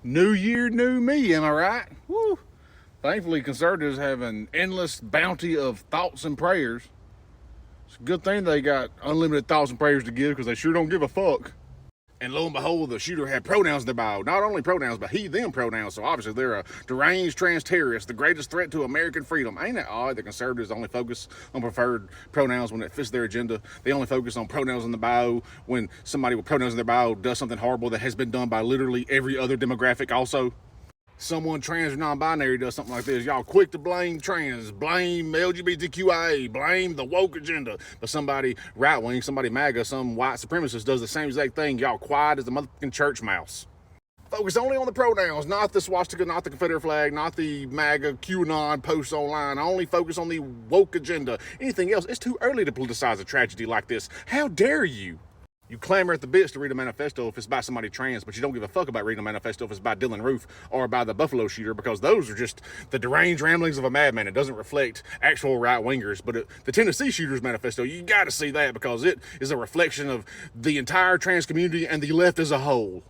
New year, new me, am I right? Woo. Thankfully, conservatives have an endless bounty of thoughts and prayers. It's a good thing they got unlimited thoughts and prayers to give because they sure don't give a fuck. And lo and behold, the shooter had pronouns in their bio. Not only pronouns, but he, them pronouns. So obviously they're a deranged trans terrorist, the greatest threat to American freedom. Ain't it odd that conservatives only focus on preferred pronouns when it fits their agenda? They only focus on pronouns in the bio when somebody with pronouns in their bio does something horrible that has been done by literally every other demographic also. Someone trans or non-binary does something like this, y'all quick to blame trans, blame LGBTQIA, blame the woke agenda. But somebody right-wing, somebody MAGA, some white supremacist does the same exact thing, y'all quiet as the motherfucking church mouse. Focus only on the pronouns, not the swastika, not the Confederate flag, not the MAGA QAnon posts online. Only focus on the woke agenda. Anything else, it's too early to politicize a tragedy like this. How dare you? You clamor at the bits to read a manifesto if it's by somebody trans, but you don't give a fuck about reading a manifesto if it's by Dylan Roof or by the Buffalo shooter, because those are just the deranged ramblings of a madman. It doesn't reflect actual right-wingers. But the Tennessee shooter's manifesto, you got to see that because it is a reflection of the entire trans community and the left as a whole.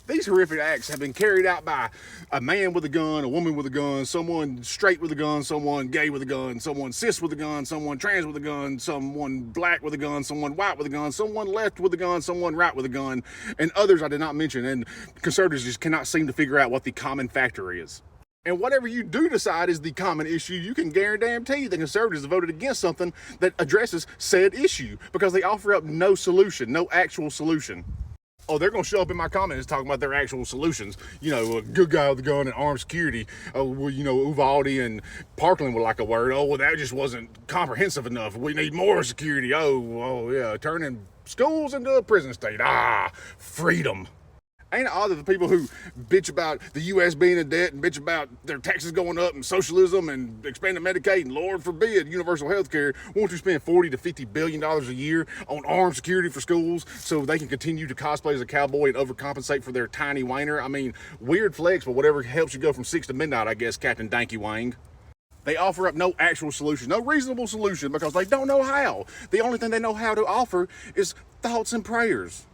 These horrific acts have been carried out by a man with a gun, a woman with a gun, someone straight with a gun, someone gay with a gun, someone cis with a gun, someone trans with a gun, someone black with a gun, someone white with a gun, someone left with a gun, someone right with a gun, and others I did not mention. And conservatives just cannot seem to figure out what the common factor is. And whatever you do decide is the common issue, you can guarantee the conservatives have voted against something that addresses said issue because they offer up no solution, no actual solution. Oh, they're going to show up in my comments talking about their actual solutions. You know, a good guy with a gun and armed security. Oh, well, you know, Uvalde and Parkland would like a word. Oh, well, that just wasn't comprehensive enough. We need more security. Oh, yeah, turning schools into a prison state. Freedom. Ain't it odd that the people who bitch about the U.S. being in debt and bitch about their taxes going up and socialism and expanding Medicaid and Lord forbid universal health care want to spend $40 to $50 billion a year on armed security for schools so they can continue to cosplay as a cowboy and overcompensate for their tiny whiner? I mean, weird flex, but whatever helps you go from 6 to midnight, I guess, Captain Danky Wang. They offer up no actual solution, no reasonable solution because they don't know how. The only thing they know how to offer is thoughts and prayers.